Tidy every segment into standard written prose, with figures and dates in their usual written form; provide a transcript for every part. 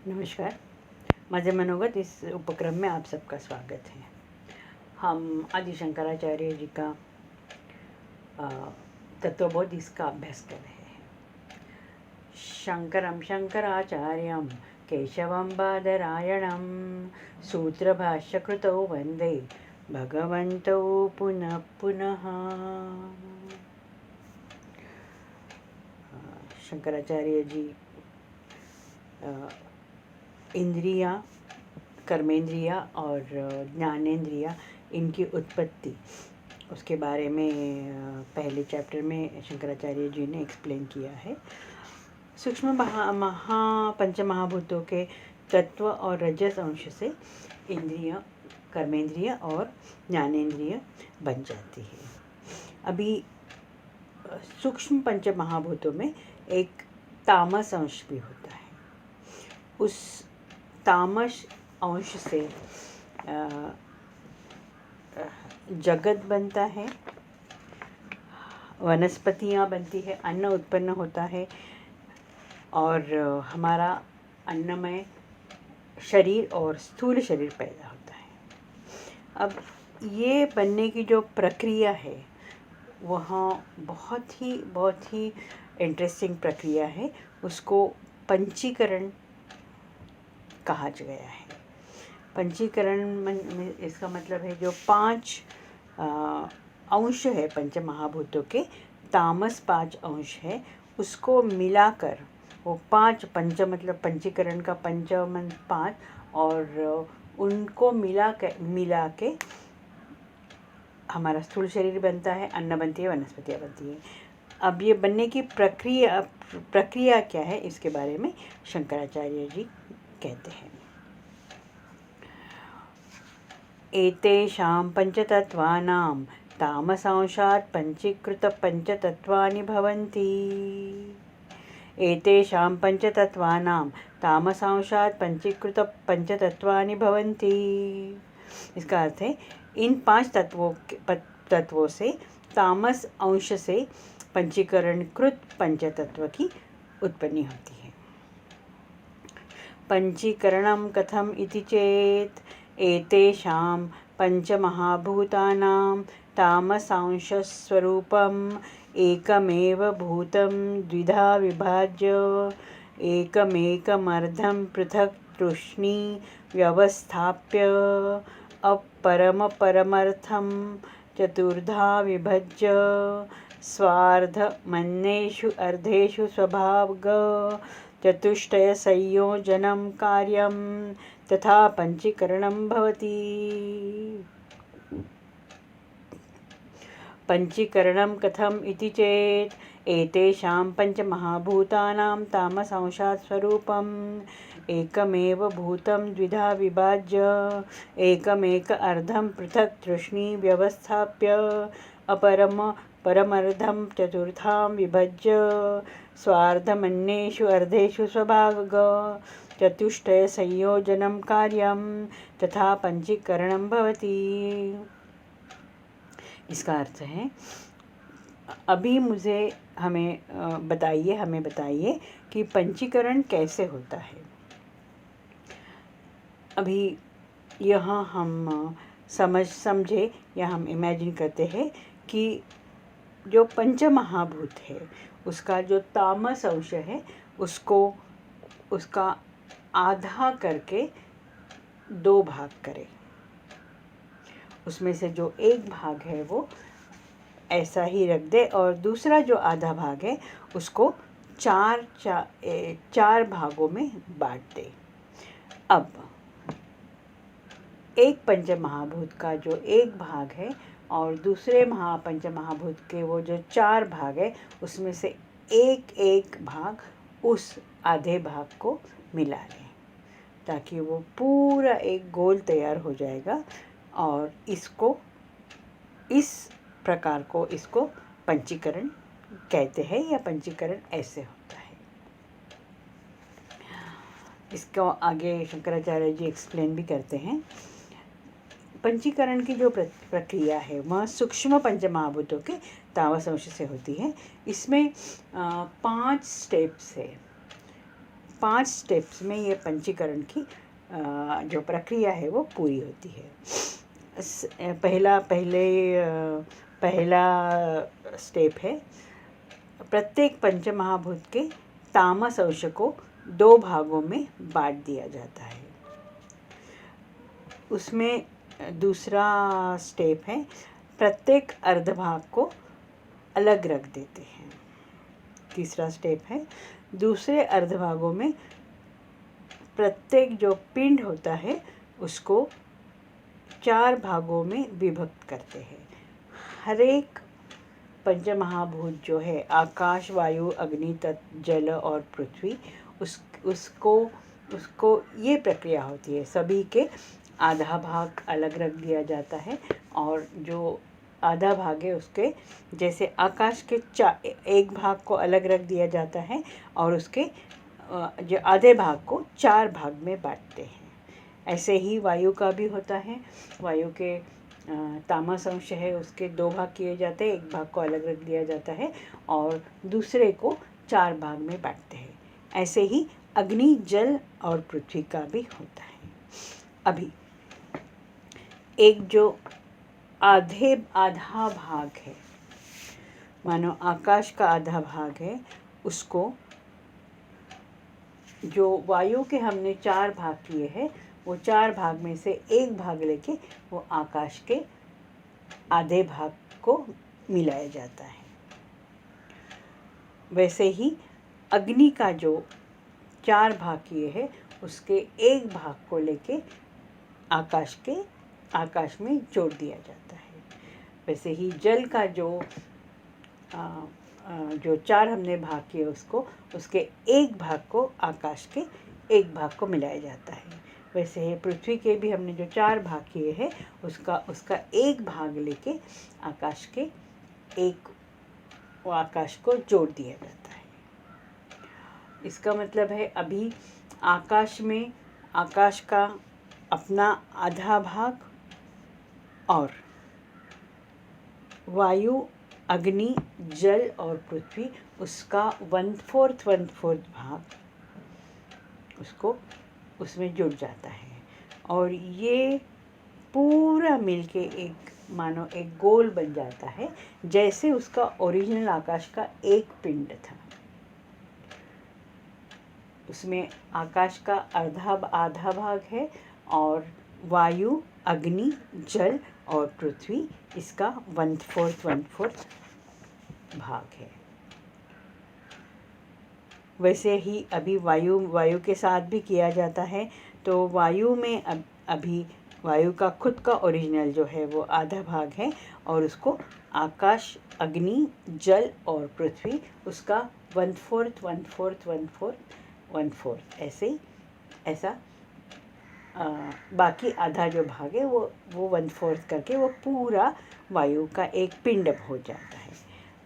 नमस्कार। माझे मनोगत इस उपक्रम में आप सबका स्वागत है। हम आदि शंकराचार्य जी का तत्वबोध इसका अभ्यास कर रहे हैं। शंकरं शंकराचार्यं केशवं बादरायणं सूत्रभाष्यकृतौ वन्दे भगवन्तौ पुनः पुनः। शंकराचार्य जी इंद्रिया, कर्मेंद्रिया और ज्ञानेंद्रिया, इनकी उत्पत्ति, उसके बारे में पहले चैप्टर में शंकराचार्य जी ने एक्सप्लेन किया है। सूक्ष्म पंचमहाभूतों के तत्व और रजस अंश से इंद्रिया, कर्मेंद्रिय और ज्ञानेंद्रिय बन जाती है। अभी सूक्ष्म पंचमहाभूतों में एक तामस अंश भी होता है। उस तामस अंश से जगत बनता है, वनस्पतियाँ बनती है, अन्न उत्पन्न होता है और हमारा अन्नमय शरीर और स्थूल शरीर पैदा होता है। अब ये बनने की जो प्रक्रिया है वह बहुत ही इंटरेस्टिंग प्रक्रिया है। उसको पंचीकरण कहा गया है। पंचीकरण में इसका मतलब है जो 5 अंश है पंचमहाभूतों के, तामस 5 अंश है, उसको मिलाकर वो 5 पंच मतलब पंचीकरण का पंच मन 5 और उनको मिला के हमारा स्थूल शरीर बनता है, अन्न बनती है, वनस्पतियाँ बनती है। अब ये बनने की प्रक्रिया क्या है, इसके बारे में शंकराचार्य जी कहते हैं। एतेषां पंचतत्वानां तामसांशात् पंचीकृत पंचतत्वानि भवन्ति। एतेषां पंचतत्वानां तामसांशात् पंचीकृत पंचतत्वानि भवन्ति। इसका अर्थ है इन 5 तत्वों से, तामस अंश से पंचीकरणकृत पंचतत्व की उत्पत्ति होती है। पंचीकरणं कथम इति चेत एतेषां पंचमहाभूतानां तामसांशस्वरूपम् एकमेव भूतं द्विधा विभाज्य एकमेकमर्धं पृथक् तृष्णी व्यवस्थाप्य अपरमपरमर्थं चतुर्धा विभज्य स्वार्धमन्येषु अर्धेषु स्वभाग चतुष्टय संयोजनं कार्यं तथा पंचीकरणं भवति। पंचीकरणं कथम इति चेत एतेषां पंचमहाभूतानां तामसांशात् स्वरूपम् एकमेव भूतं द्विधा विभाज्य एकमेक अर्धं पृथक् तृष्णी व्यवस्थाप्य परमर्धं चतुर्थां विभज्य स्वार्धमन्येषु अर्धेषु स्वभाग चतुष्टय संयोजनं कार्यं तथा पंचीकरणं भवति। इसका अर्थ है अभी हमें बताइए कि पंचीकरण कैसे होता है। अभी यहाँ हम समझे या हम इमेजिन करते हैं कि जो पंचमहाभूत है उसका जो तामस अंश है उसका आधा करके 2 भाग करें। उसमें से जो एक भाग है वो ऐसा ही रख दे और दूसरा जो आधा भाग है उसको 4 भागों में बांट दे। अब एक पंचमहाभूत का जो एक भाग है और दूसरे पंचमहाभूत के वो जो 4 भाग है उसमें से एक भाग उस आधे भाग को मिला लें ताकि वो पूरा एक गोल तैयार हो जाएगा और इसको पंचीकरण कहते हैं या पंचीकरण ऐसे होता है। इसको आगे शंकराचार्य जी एक्सप्लेन भी करते हैं। पंचीकरण की जो प्रक्रिया है वह सूक्ष्म पंचमहाभूतों के तामस अंश से होती है। इसमें 5 स्टेप्स है। 5 स्टेप्स में ये पंचीकरण की जो प्रक्रिया है वो पूरी होती है। पहला स्टेप है, प्रत्येक पंचमहाभूत के तामस अंश को 2 भागों में बांट दिया जाता है। उसमें दूसरा स्टेप है, प्रत्येक अर्धभाग को अलग रख देते हैं। तीसरा स्टेप है, दूसरे अर्धभागों में प्रत्येक जो पिंड होता है उसको 4 भागों में विभक्त करते हैं। हर एक पंचमहाभूत जो है, आकाश, वायु, अग्नि, तत्व, जल और पृथ्वी, उसको ये प्रक्रिया होती है। सभी के आधा भाग अलग रख दिया जाता है और जो आधा भाग है उसके, जैसे आकाश के एक भाग को अलग रख दिया जाता है और उसके जो आधे भाग को 4 भाग में बांटते हैं। ऐसे ही वायु का भी होता है। वायु के तामस अंश है उसके 2 भाग किए जाते हैं, एक भाग को अलग रख दिया जाता है और दूसरे को 4 भाग में बांटते हैं। ऐसे ही अग्नि, जल और पृथ्वी का भी होता है। अभी एक जो आधा भाग है, मानो आकाश का आधा भाग है, उसको जो वायु के हमने 4 भाग किए हैं, वो 4 भाग में से एक भाग लेके वो आकाश के आधे भाग को मिलाया जाता है। वैसे ही अग्नि का जो 4 भाग किए हैं, उसके एक भाग को लेके आकाश में जोड़ दिया जाता है। वैसे ही जल का जो 4 हमने भाग किए उसके एक भाग को आकाश के एक भाग को मिलाया जाता है। वैसे ही पृथ्वी के भी हमने जो 4 भाग किए हैं उसका एक भाग लेके आकाश को जोड़ दिया जाता है। इसका मतलब है अभी आकाश का अपना आधा भाग और वायु, अग्नि, जल और पृथ्वी उसका 1/4 भाग उसमें जुड़ जाता है और ये पूरा मिलके मानो एक गोल बन जाता है, जैसे उसका ओरिजिनल आकाश का एक पिंड था। उसमें आकाश का आधा भाग है और वायु, अग्नि, जल और पृथ्वी इसका 1/4 भाग है। वैसे ही अभी वायु के साथ भी किया जाता है। तो वायु में अभी वायु का खुद का ओरिजिनल जो है वो आधा भाग है और उसको आकाश, अग्नि, जल और पृथ्वी उसका 1/4 ऐसा बाकी आधा जो भाग है वो 1/4 करके वो पूरा वायु का एक पिंड हो जाता है।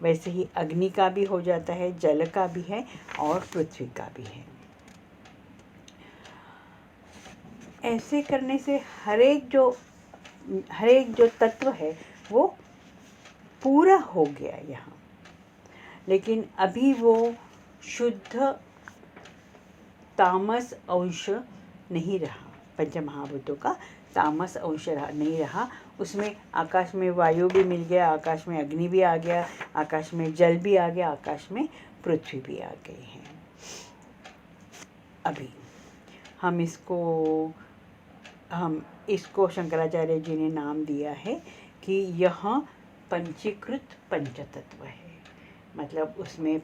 वैसे ही अग्नि का भी हो जाता है, जल का भी है और पृथ्वी का भी है। ऐसे करने से हर एक जो तत्व है वो पूरा हो गया यहाँ। लेकिन अभी वो शुद्ध तामस अंश नहीं रहा, पंचमहाभूतों का तामस अंश नहीं रहा। उसमें आकाश में वायु भी मिल गया, आकाश में अग्नि भी आ गया, आकाश में जल भी आ गया, आकाश में पृथ्वी भी आ गई है। अभी हम इसको शंकराचार्य जी ने नाम दिया है कि यह पंचीकृत पंचतत्व है। मतलब उसमें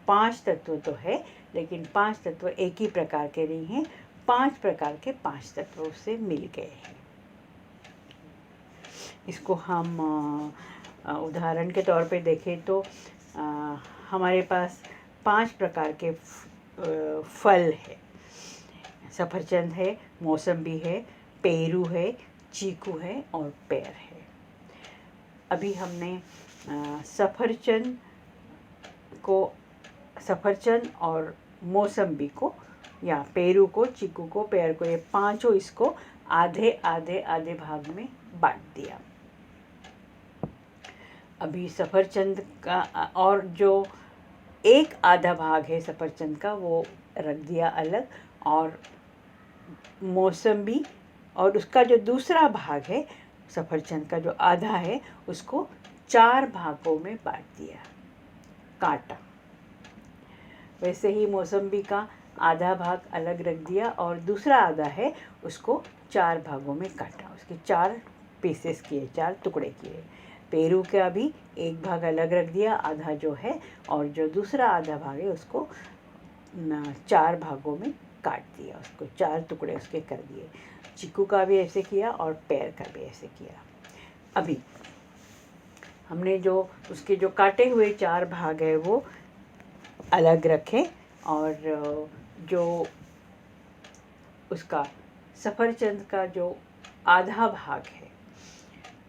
5 तत्व तो है, लेकिन 5 तत्व एक ही प्रकार के नहीं हैं, 5 प्रकार के 5 तत्व उससे मिल गए हैं। इसको हम उदाहरण के तौर पे देखें तो हमारे पास 5 प्रकार के फल है। सफरचंद है, मौसम्बी है, पेरू है, चीकू है और पेड़ है। अभी हमने सफरचंद और मौसम्बी को या पेरू को, चीकू को, पेड़ को, ये पांचों इसको आधे भाग में बांट दिया। अभी सफरचंद का और जो एक आधा भाग है सफरचंद का वो रख दिया अलग, और मौसम्बी और उसका जो दूसरा भाग है सफ़रचंद का जो आधा है उसको 4 भागों में बांट दिया, काटा। वैसे ही मौसम्बी का आधा भाग अलग रख दिया और दूसरा आधा है उसको 4 भागों में काटा, उसके 4 पीसेस किए, 4 टुकड़े किए। पेरू का भी एक भाग अलग रख दिया आधा जो है, और जो दूसरा आधा भाग है उसको 4 भागों में काट दिया, उसको 4 टुकड़े उसके कर दिए। चीकू का भी ऐसे किया और पैर का भी ऐसे किया। अभी हमने जो उसके जो काटे हुए 4 भाग है वो अलग रखे, और जो उसका सफ़रचंद का जो आधा भाग है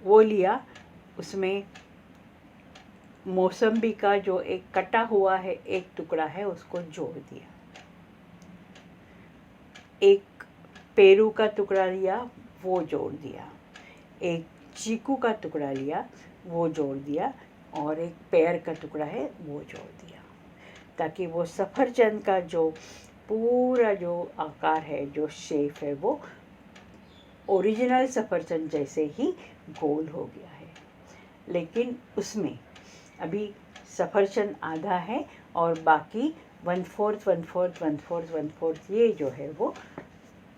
वो लिया, उसमें मौसम्बी का जो एक कटा हुआ है एक टुकड़ा है उसको जोड़ दिया, एक पेरू का टुकड़ा लिया वो जोड़ दिया, एक चीकू का टुकड़ा लिया वो जोड़ दिया, और एक पैर का टुकड़ा है वो जोड़ दिया, ताकि वो सफ़रचंद का जो पूरा जो आकार है, जो शेप है, वो ओरिजिनल सफ़रचंद जैसे ही गोल हो गया है। लेकिन उसमें अभी सफ़रचंद आधा है और बाकी 1/4 1/4 1/4 1/4 ये जो है वो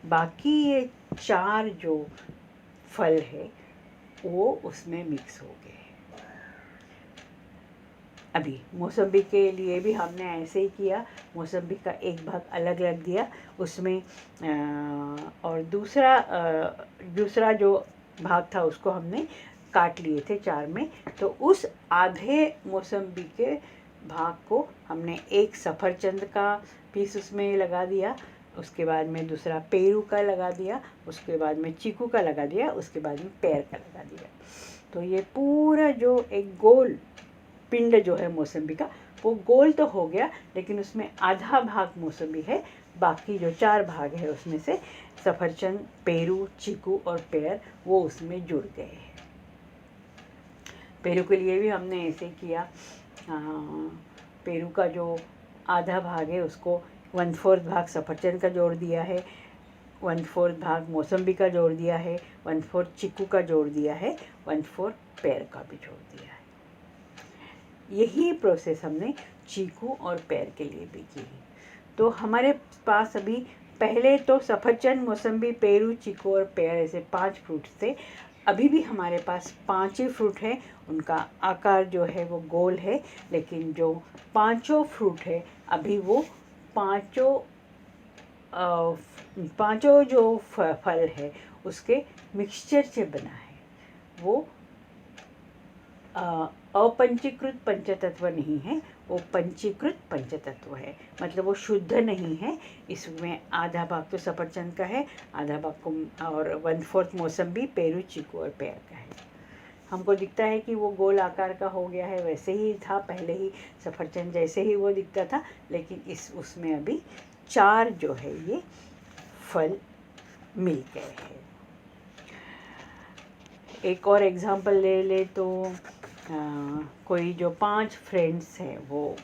बाकी ये 4 जो फल है वो उसमें मिक्स हो गए। अभी मौसम्बी के लिए भी हमने ऐसे ही किया, मौसम्बी का एक भाग अलग रख दिया उसमें, और दूसरा जो भाग था उसको हमने काट लिए थे 4 में, तो उस आधे मौसम्बी के भाग को हमने एक सफ़रचंद का पीस उसमें लगा दिया, उसके बाद में दूसरा पेरू का लगा दिया, उसके बाद में चीकू का लगा दिया, उसके बाद में पैर का लगा दिया। तो ये पूरा जो एक गोल पिंड जो है मौसम्बी का वो गोल तो हो गया, लेकिन उसमें आधा भाग मौसम्बी है, बाकी जो 4 भाग है उसमें से सफ़रचंद, पेरू, चीकू और पैर वो उसमें जुड़ गए हैं। पेरू के लिए भी हमने ऐसे किया, पेरू का जो आधा भाग है उसको 1/4 भाग सफ़रचंद का जोड़ दिया है, 1/4 भाग मौसम्बी का जोड़ दिया है, 1/4 चीकू का जोड़ दिया है, 1/4 पैर का भी जोड़ दिया है। यही प्रोसेस हमने चीकू और पैर के लिए भी की। तो हमारे पास अभी पहले तो सफ़रचंद, मौसम्बी, पेरू, चीकू और पैर ऐसे 5 फ्रूट्स थे। अभी भी हमारे पास 5 ही फ्रूट हैं, उनका आकार जो है वो गोल है, लेकिन जो 5 फ्रूट है अभी वो पाँचों जो फल है उसके मिक्सचर से बना है। वो अपंचीकृत पंचतत्व नहीं है, वो पंचीकृत पंचतत्व है, मतलब वो शुद्ध नहीं है। इसमें आधा भाग तो सफ़रचंद का है, आधा भाग को और 1/4 मौसम्बी, पेरू, चीकू और पैर का है। हमको दिखता है कि वो गोल आकार का हो गया है, वैसे ही था पहले ही सफ़रचंद जैसे ही वो दिखता था, लेकिन उसमें अभी 4 जो है ये फल मिल गए हैं। एक और एग्जांपल ले ले तो कोई जो 5 फ्रेंड्स हैं वो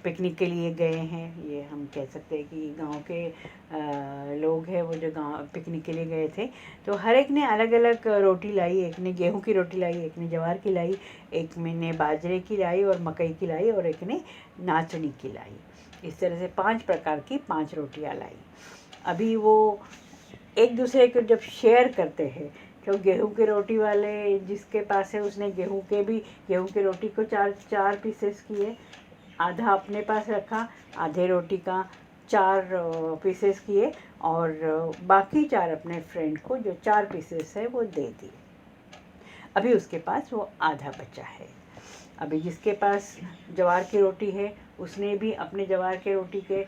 पिकनिक के लिए गए हैं, ये हम कह सकते हैं कि गांव के लोग हैं वो जो गांव पिकनिक के लिए गए थे। तो हर एक ने अलग अलग रोटी लाई, एक ने गेहूं की रोटी लाई, एक ने ज्वार की लाई, एक ने बाजरे की लाई और मकई की लाई, और एक ने नाचनी की लाई। इस तरह से 5 प्रकार की 5 रोटियां लाई। अभी वो एक दूसरे को जब शेयर करते हैं, जो गेहूं की रोटी वाले जिसके पास है उसने गेहूं की रोटी को 4 पीसेस किए, आधा अपने पास रखा, आधे रोटी का 4 पीसेस किए, और बाकी 4 अपने फ्रेंड को जो 4 पीसेस है वो दे दिए। अभी उसके पास वो आधा बचा है। अभी जिसके पास ज्वार की रोटी है उसने भी अपने ज्वार की रोटी के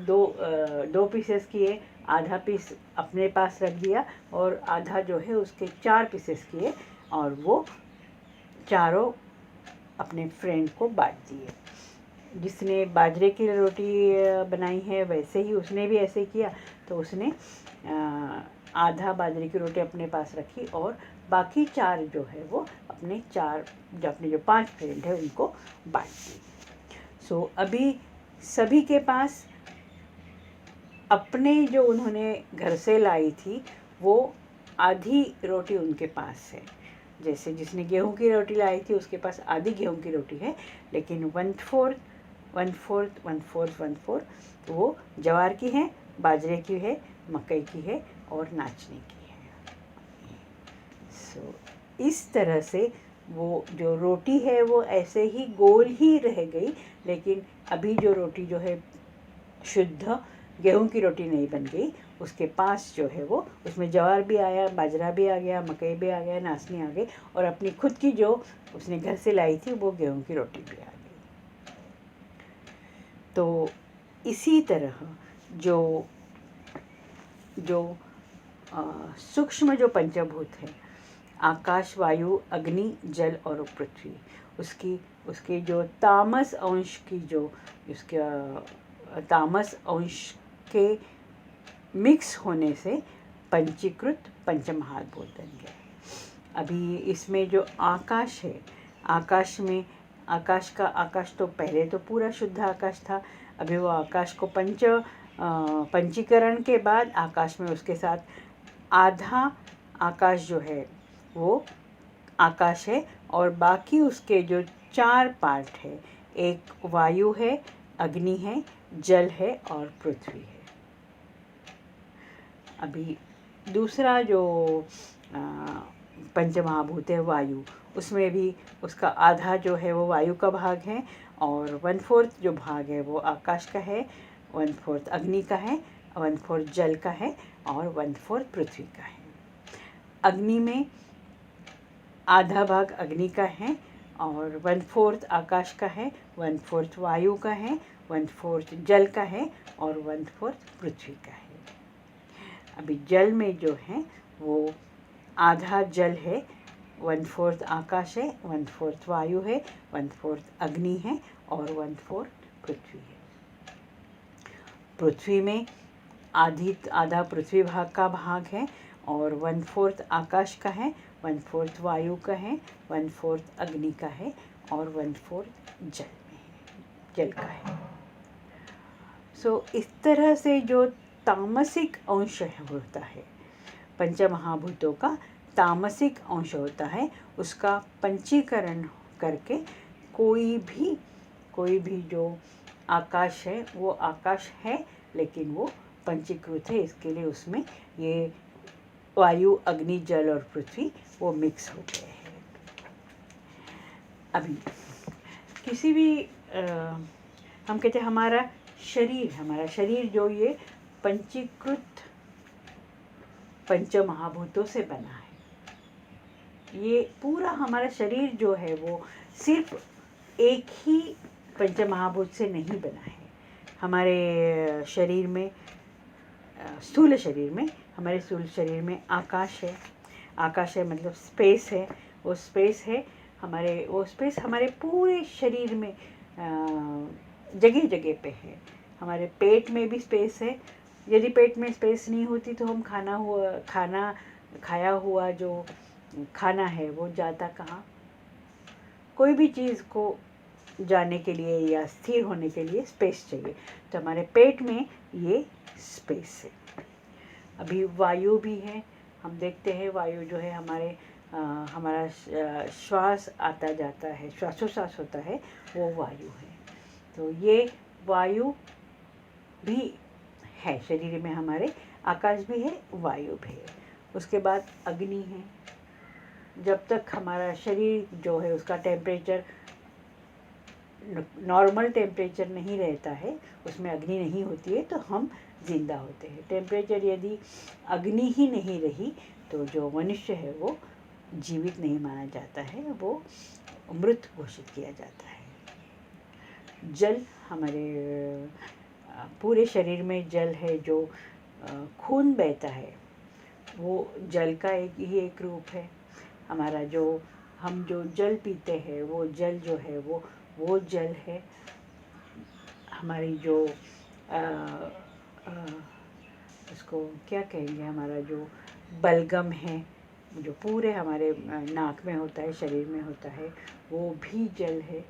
2 पीसेस किए, आधा पीस अपने पास रख दिया और आधा जो है उसके 4 पीसेस किए, और वो चारों अपने फ्रेंड को बांट दिए। जिसने बाजरे की रोटी बनाई है वैसे ही उसने भी ऐसे किया, तो उसने आधा बाजरे की रोटी अपने पास रखी और बाकी 4 जो है वो अपने 5 फ्रेंड है उनको बांट दी। सो अभी सभी के पास अपने जो उन्होंने घर से लाई थी वो आधी रोटी उनके पास है। जैसे जिसने गेहूं की रोटी लाई थी उसके पास आधी गेहूं की रोटी है, लेकिन 1/4 1/4 1/4 1/4 वो ज्वार की है, बाजरे की है, मकई की है और नाचने की है। सो इस तरह से वो जो रोटी है वो ऐसे ही गोल ही रह गई, लेकिन अभी जो रोटी जो है शुद्ध गेहूं की रोटी नहीं बन गई। उसके पास जो है वो उसमें ज्वार भी आया, बाजरा भी आ गया, मकई भी आ गया, नाचनी आ गई, और अपनी खुद की जो उसने घर से लाई थी वो गेहूं की रोटी भी आ गई। तो इसी तरह जो जो सूक्ष्म जो पंचभूत है, आकाश, वायु, अग्नि, जल और पृथ्वी, उसके जो तामस अंश की जो उसका तामस अंश के मिक्स होने से पंचीकृत पंचमहाभूत बन गए। अभी इसमें जो आकाश है, आकाश में आकाश तो पहले तो पूरा शुद्ध आकाश था। अभी वो आकाश को पंचीकरण के बाद आकाश में उसके साथ आधा आकाश जो है वो आकाश है, और बाकी उसके जो 4 पार्ट है, एक वायु है, अग्नि है, जल है और पृथ्वी है। अभी दूसरा जो पंचमहाभूत है वायु, उसमें भी उसका आधा जो है वो वायु का भाग है, और 1/4 जो भाग है वो आकाश का है, 1/4 अग्नि का है, 1/4 जल का है और 1/4 पृथ्वी का है। अग्नि में आधा भाग अग्नि का है और 1/4 आकाश का है, 1/4 वायु का है, 1/4 जल का है और 1/4 पृथ्वी का है। अभी जल में जो है वो आधा जल है, 1/4 आकाश है, 1/4 वायु है, 1/4 अग्नि है और 1/4 पृथ्वी है। पृथ्वी में आधा पृथ्वी भाग का भाग है और 1/4 आकाश का है, 1/4 वायु का है, 1/4 अग्नि का है और 1/4 जल का है। सो इस तरह से जो तामसिक अंश होता है, पंचमहाभूतों का तामसिक अंश होता है, उसका पंचीकरण करके कोई भी जो आकाश है वो आकाश है, लेकिन वो पंचीकृत है। इसके लिए उसमें ये वायु, अग्नि, जल और पृथ्वी वो मिक्स हो गए हैं। अभी किसी भी हम कहते हैं हमारा शरीर जो ये पंचीकृत पंचमहाभूतों से बना है। ये पूरा हमारा शरीर जो है वो सिर्फ एक ही पंचमहाभूत से नहीं बना है। हमारे शरीर में स्थूल शरीर में आकाश है मतलब स्पेस है। वो स्पेस हमारे पूरे शरीर में जगह जगह पे है। हमारे पेट में भी स्पेस है। यदि पेट में स्पेस नहीं होती तो हम खाया हुआ जो खाना है वो जाता कहाँ? कोई भी चीज़ को जाने के लिए या स्थिर होने के लिए स्पेस चाहिए, तो हमारे पेट में ये स्पेस है। अभी वायु भी है। हम देखते हैं वायु जो है हमारा श्वास आता जाता है, श्वासोश्वास होता है, वो वायु है। तो ये वायु भी है शरीर में हमारे। आकाश भी है, वायु भी है। उसके बाद अग्नि है। जब तक हमारा शरीर जो है उसका टेम्परेचर नॉर्मल टेम्परेचर नहीं रहता है, उसमें अग्नि नहीं होती है, तो हम जिंदा होते हैं। टेम्परेचर यदि अग्नि ही नहीं रही तो जो मनुष्य है वो जीवित नहीं माना जाता है, वो मृत घोषित किया जाता है। जल हमारे पूरे शरीर में जल है, जो खून बहता है वो जल का एक रूप है। हमारा हम जो जल पीते हैं वो जल जो है वो जल है। हमारी जो उसको क्या कहेंगे, हमारा जो बलगम है जो पूरे हमारे नाक में होता है, शरीर में होता है, वो भी जल है।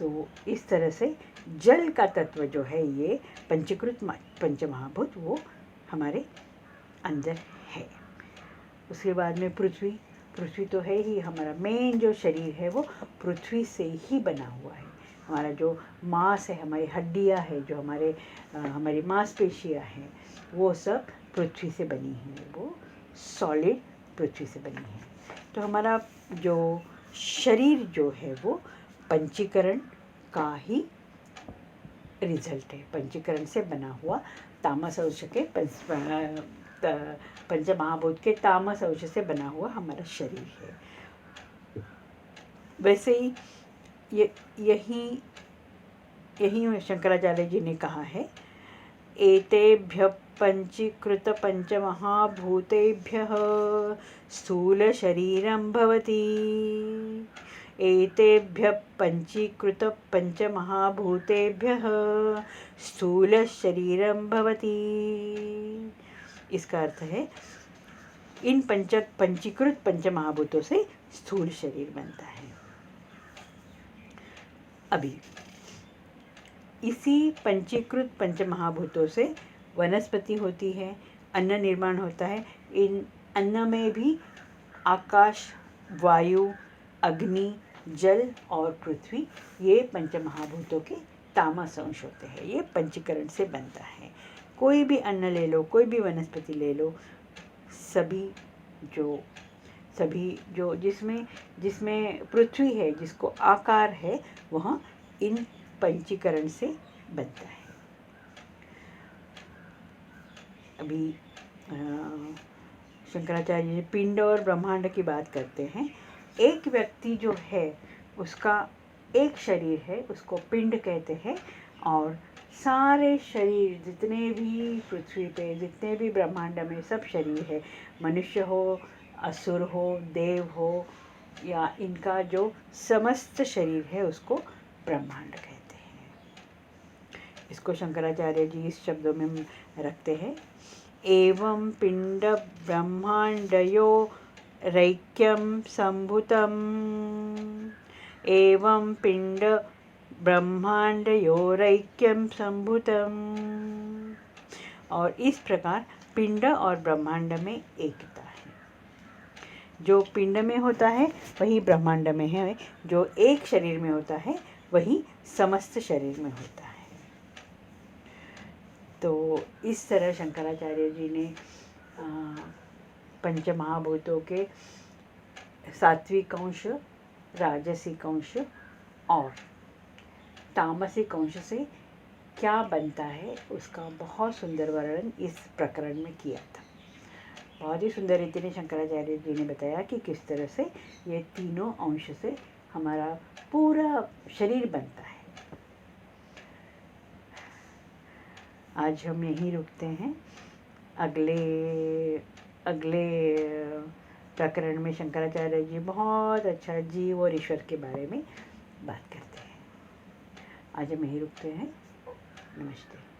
सो इस तरह से जल का तत्व जो है ये पंचीकृत पंचमहाभूत वो हमारे अंदर है। उसके बाद में पृथ्वी, पृथ्वी तो है ही, हमारा मेन जो शरीर है वो पृथ्वी से ही बना हुआ है। हमारा जो मांस है, हमारी हड्डियां है, जो हमारी मांसपेशियां हैं, वो सब पृथ्वी से बनी है, वो सॉलिड पृथ्वी से बनी है। तो हमारा जो शरीर जो है वो पंचीकरण का ही रिजल्ट है, पंचीकरण से बना हुआ तामस अंश के पंचमहाभूत के तामस अंश से बना हुआ हमारा शरीर है। वैसे ही यही शंकराचार्य जी ने कहा है, एतेभ्य पंचीकृत पंचमहाभूतेभ्यः स्थूल शरीरं भवति। एतेभ्य पंचीकृत पंचमहाभूतेभ्यः स्थूल शरीरं भवति। इसका अर्थ है इन पंचीकृत पंचमहाभूतों से स्थूल शरीर बनता है। अभी इसी पंचीकृत पंचमहाभूतों से वनस्पति होती है, अन्न निर्माण होता है। इन अन्न में भी आकाश, वायु, अग्नि, जल और पृथ्वी, ये पंचमहाभूतों के तामस अंश होते हैं। ये पंचीकरण से बनता है। कोई भी अन्न ले लो, कोई भी वनस्पति ले लो, सभी जो जिसमें पृथ्वी है, जिसको आकार है, वह इन पंचीकरण से बनता है। अभी शंकराचार्य जी पिंड और ब्रह्मांड की बात करते हैं। एक व्यक्ति जो है उसका एक शरीर है, उसको पिंड कहते हैं, और सारे शरीर जितने भी पृथ्वी पे, जितने भी ब्रह्मांड में सब शरीर है, मनुष्य हो, असुर हो, देव हो, या इनका जो समस्त शरीर है उसको ब्रह्मांड कहते हैं। इसको शंकराचार्य जी इस शब्दों में रखते हैं, एवं पिंड ब्रह्मांडयो रैक्यं संभूतम्। एवं पिंड ब्रह्मांडयोरैक्यं संभूतम्। और इस प्रकार पिंड और ब्रह्मांड में एकता है। जो पिंड में होता है वही ब्रह्मांड में है, जो एक शरीर में होता है वही समस्त शरीर में होता है। तो इस तरह शंकराचार्य जी ने पंचमहाभूतों के सात्विक अंश, राजसिक अंश और तामसिक अंश से क्या बनता है उसका बहुत सुंदर वर्णन इस प्रकरण में किया था। बहुत ही सुंदर रीति ने शंकराचार्य जी ने बताया कि किस तरह से ये तीनों अंश से हमारा पूरा शरीर बनता है। आज हम यहीं रुकते हैं। अगले प्रकरण में शंकराचार्य जी बहुत अच्छा जीव और ईश्वर के बारे में बात करते हैं। आज हम यहीं रुकते हैं। नमस्ते।